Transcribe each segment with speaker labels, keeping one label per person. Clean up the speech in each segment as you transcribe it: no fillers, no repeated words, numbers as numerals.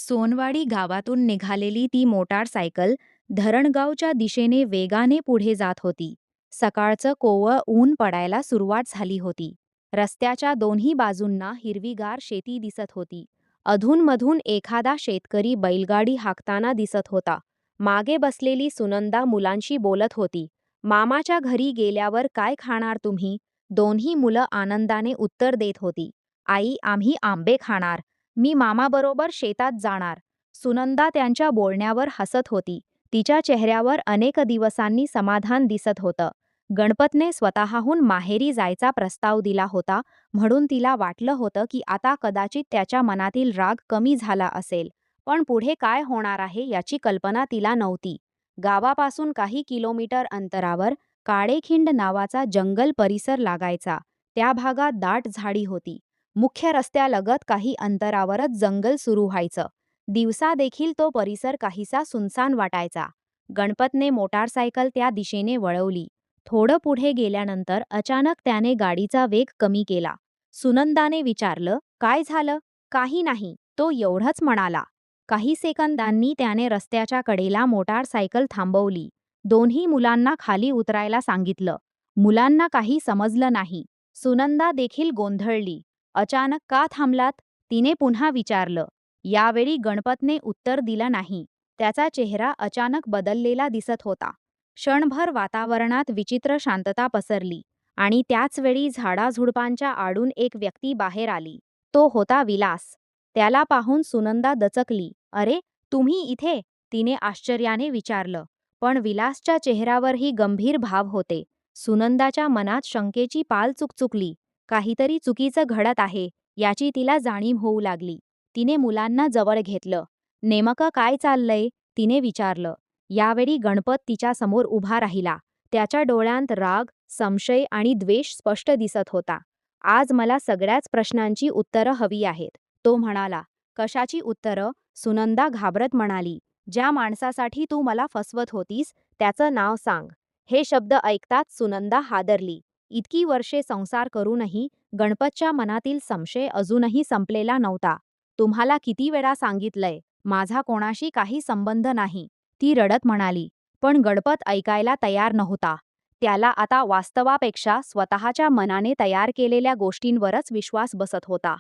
Speaker 1: सोनवाडी गावातून निघालेली ती मोटारसायकल धरणगावच्या दिशेने वेगाने पुढे जात होती. सकाळचं कोवळं ऊन पडायला सुरुवात झाली होती. रस्त्याच्या दोन्ही बाजूंना हिरवीगार शेती दिसत होती. अधूनमधून एखादा शेतकरी बैलगाडी हाकताना दिसत होता. मागे बसलेली सुनंदा मुलांशी बोलत होती. मामाच्या घरी गेल्यावर काय खाणार तुम्ही? दोन्ही मुलं आनंदाने उत्तर देत होती. आई, आम्ही आंबे खाणार. मी मामाबरोबर शेतात जाणार. सुनंदा त्यांच्या बोलण्यावर हसत होती. तिच्या चेहऱ्यावर अनेक दिवसांनी समाधान दिसत होतं. गणपतने स्वतःहून माहेरी जायचा प्रस्ताव दिला होता, म्हणून तिला वाटलं होतं की आता कदाचित त्याच्या मनातील राग कमी झाला असेल. पण पुढे काय होणार आहे याची कल्पना तिला नव्हती. गावापासून काही किलोमीटर अंतरावर काळेखिंड नावाचा जंगल परिसर लागायचा. त्या भागात दाट झाडी होती. मुख्य रस्त्यालगत काही अंतरावरच जंगल सुरू व्हायचं. दिवसा देखील तो परिसर काहीसा सुनसान वाटायचा. गणपतने मोटारसायकल त्या दिशेने वळवली. थोडं पुढे गेल्यानंतर अचानक त्याने गाडीचा वेग कमी केला. सुनंदाने विचारलं, काय झालं? काही नाही, तो एवढंच म्हणाला. काही सेकंदांनी त्याने रस्त्याच्या कडेला मोटारसायकल थांबवली. दोन्ही मुलांना खाली उतरायला सांगितलं. मुलांना काही समजलं नाही. सुनंदा देखील गोंधळली. अचानक का थांबलात? तिने पुन्हा विचारलं. यावेळी गणपतने उत्तर दिलं नाही. त्याचा चेहरा अचानक बदललेला दिसत होता. क्षणभर वातावरणात विचित्र शांतता पसरली आणि त्याचवेळी झाडाझुडपांच्या आडून एक व्यक्ती बाहेर आली. तो होता विलास. त्याला पाहून सुनंदा दचकली. अरे, तुम्ही इथे? तिने आश्चर्याने विचारलं. पण विलासच्या चेहऱ्यावरही गंभीर भाव होते. सुनंदाच्या मनात शंकेची पाल चुकचुकली. काहीतरी चुकीचं घडत आहे याची तिला जाणीव होऊ लागली. तिने मुलांना जवळ घेतलं. नेमकं काय चाललंय? तिने विचारलं. यावेळी गणपत तिच्या समोर उभा राहिला. त्याच्या डोळ्यांत राग, संशय आणि द्वेष स्पष्ट दिसत होता. आज मला सगळ्याच प्रश्नांची उत्तरं हवी आहेत, तो म्हणाला. कशाची उत्तरं? सुनंदा घाबरत म्हणाली. ज्या माणसासाठी तू मला फसवत होतीस त्याचं नाव सांग. हे शब्द ऐकताच सुनंदा हादरली. इतकी वर्षे संसार करूनही गणपतच्या मनातील संशय अजूनही संपलेला नव्हता. तुम्हाला किती वेळा सांगितलंय, माझा कोणाशी काही संबंध नाही, ती रडत म्हणाली. पण गणपत ऐकायला तयार नव्हता. त्याला आता वास्तवापेक्षा स्वतःच्या मनाने तयार केलेल्या गोष्टींवरच विश्वास बसत होता.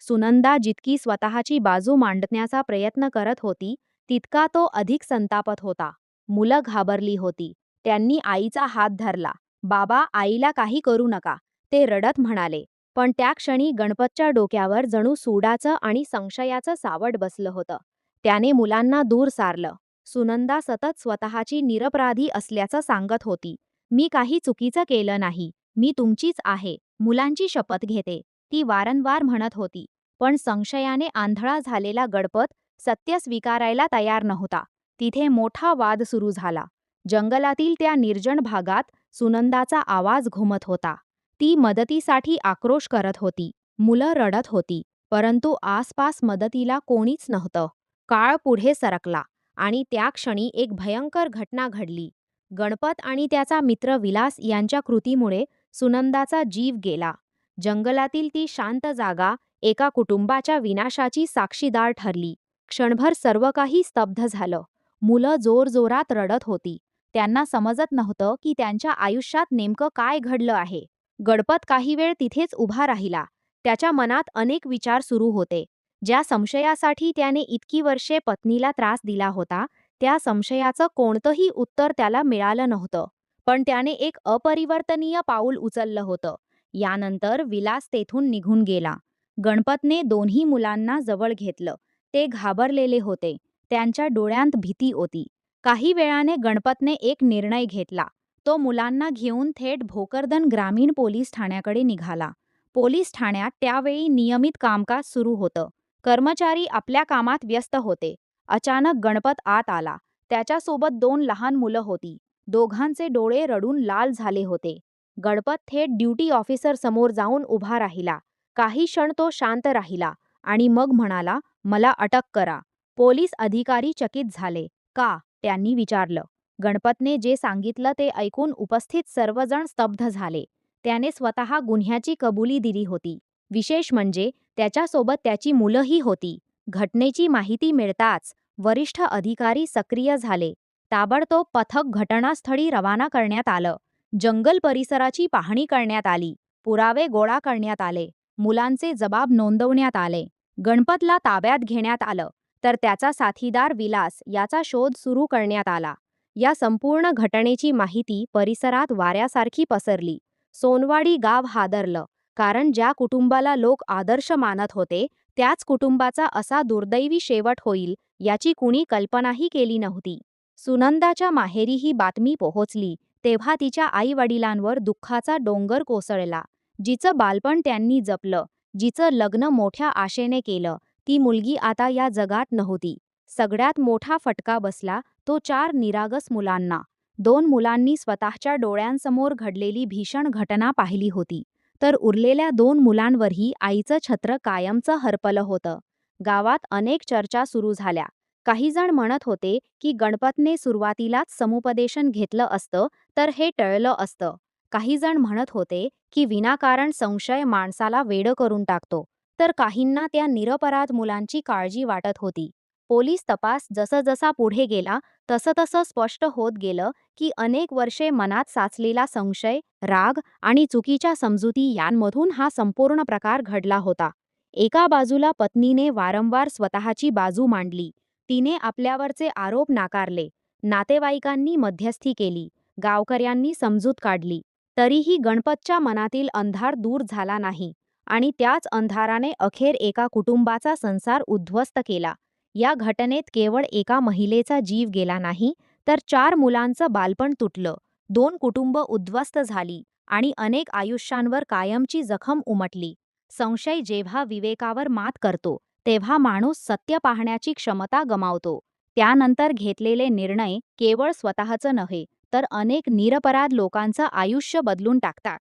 Speaker 1: सुनंदा जितकी स्वतःची बाजू मांडण्याचा प्रयत्न करत होती, तितका तो अधिक संतापत होता. मुलं घाबरली होती. त्यांनी आईचा हात धरला. बाबा, आईला काही करू नका, ते रडत म्हणाले. पण त्या क्षणी गणपतच्या डोक्यावर जणू सूडाचं आणि संशयाचं सावट बसलं होतं. त्याने मुलांना दूर सारलं. सुनंदा सतत स्वतःची निरपराधी असल्याचं सांगत होती. मी काही चुकीचं केलं नाही, मी तुमचीच आहे, मुलांची शपथ घेते, ती वारंवार म्हणत होती. पण संशयाने आंधळा झालेला गणपत सत्य स्वीकारायला तयार नव्हता. तिथे मोठा वाद सुरू झाला. जंगलातील त्या निर्जन भागात सुनंदाचा आवाज घुमत होता. ती मदतीसाठी आक्रोश करत होती. मुलं रडत होती, परंतु आसपास मदतीला कोणीच नव्हतं. काळ पुढे सरकला आणि त्या क्षणी एक भयंकर घटना घडली. गणपत आणि त्याचा मित्र विलास यांच्या कृतीमुळे सुनंदाचा जीव गेला. जंगलातील ती शांत जागा एका कुटुंबाच्या विनाशाची साक्षीदार ठरली. क्षणभर सर्व काही स्तब्ध झालं. मुलं जोरजोरात रडत होती. त्यांना समजत नव्हतं की त्यांच्या आयुष्यात नेमकं काय घडलं आहे. गणपत काही वेळ तिथेच उभा राहिला. त्याच्या मनात अनेक विचार सुरू होते. ज्या संशयासाठी त्याने इतकी वर्षे पत्नीला त्रास दिला होता, त्या संशयाचं कोणतंही उत्तर त्याला मिळालं नव्हतं. पण त्याने एक अपरिवर्तनीय पाऊल उचललं होतं. यानंतर विलास तेथून निघून गेला. गणपतने दोन्ही मुलांना जवळ घेतलं. ते घाबरलेले होते. त्यांच्या डोळ्यांत भीती होती. काही वेळाने गणपतने एक निर्णय घेतला. तो मुलांना घेऊन थेट भोकरदन ग्रामीण पोलीस ठाण्याकडे निघाला. पोलीस ठाण्यात त्यावेळी नियमित कामकाज सुरू होतं. कर्मचारी आपल्या कामात व्यस्त होते. अचानक गणपत आत आला. त्याच्यासोबत 2 लहान मुलं होती. दोघांचे डोळे रडून लाल झाले होते. गणपत थेट ड्युटी ऑफिसर समोर जाऊन उभा राहिला. काही क्षण तो शांत राहिला आणि मग म्हणाला, मला अटक करा. पोलीस अधिकारी चकित झाले. का? त्यांनी विचारलं. गणपतने जे सांगितलं ते ऐकून उपस्थित सर्वजण स्तब्ध झाले. त्याने स्वतः गुन्ह्याची कबुली दिली होती. विशेष म्हणजे त्याच्यासोबत त्याची मुलंही होती. घटनेची माहिती मिळताच वरिष्ठ अधिकारी सक्रिय झाले. ताबडतोब पथक घटनास्थळी रवाना करण्यात आलं. जंगल परिसराची पाहणी करण्यात आली. पुरावे गोळा करण्यात आले. मुलांचे जबाब नोंदवण्यात आले. गणपतला ताब्यात घेण्यात आलं, तर त्याचा साथीदार विलास याचा शोध सुरू करण्यात आला. या संपूर्ण घटनेची माहिती परिसरात वाऱ्यासारखी पसरली. सोनवाडी गाव हादरलं, कारण ज्या कुटुंबाला लोक आदर्श मानत होते, त्याच कुटुंबाचा असा दुर्दैवी शेवट होईल याची कुणी कल्पनाही केली नव्हती. सुनंदाच्या माहेरी ही बातमी पोहोचली तेव्हा तिच्या आई-वडिलांवर दुःखाचा डोंगर कोसळला. जिचं बालपण त्यांनी जपलं, जिचं लग्न मोठ्या आशेने केलं, ती मुलगी आता या जगात नव्हती. सगळ्यात मोठा फटका बसला तो 4 निरागस मुलांना. 2 मुलांनी स्वतःच्या डोळ्यांसमोर घडलेली भीषण घटना पाहिली होती, तर उरलेल्या 2 मुलांवरही आईचं छत्र कायमचं हरपलं होतं. गावात अनेक चर्चा सुरू झाल्या. काही जण म्हणत होते की गणपतने सुरुवातीलाच समुपदेशन घेतलं असतं तर हे टळलं असतं. काही जण म्हणत होते की विनाकारण संशय माणसाला वेडं करून टाकतो, तर काहींना त्या निरपराध मुलांची काळजी वाटत होती. पोलीस तपास जसजसा पुढे गेला तसं स्पष्ट होत गेलं की अनेक वर्षे मनात साचलेला संशय, राग आणि चुकीच्या समजुती यांमधून हा संपूर्ण प्रकार घडला होता. एका बाजूला पत्नीने वारंवार स्वतःची बाजू मांडली. तिने आपल्यावरचे आरोप नाकारले. नातेवाईकांनी मध्यस्थी केली. गावकऱ्यांनी समजूत काढली. तरीही गणपतच्या मनातील अंधार दूर झाला नाही आणि त्याच अंधाराने अखेर एका कुटुंबाचा संसार उद्ध्वस्त केला. या घटनेत केवळ एका महिलेचा जीव गेला नाही, तर 4 मुलांचं बालपण तुटलं, 2 कुटुंब उद्ध्वस्त झाली आणि अनेक आयुष्यांवर कायमची जखम उमटली. संशय जेव्हा विवेकावर मात करतो, तेव्हा माणूस सत्य पाहण्याची क्षमता गमावतो. त्यानंतर घेतलेले निर्णय केवळ स्वतःचं नव्हे, तर अनेक निरपराध लोकांचं आयुष्य बदलून टाकतात.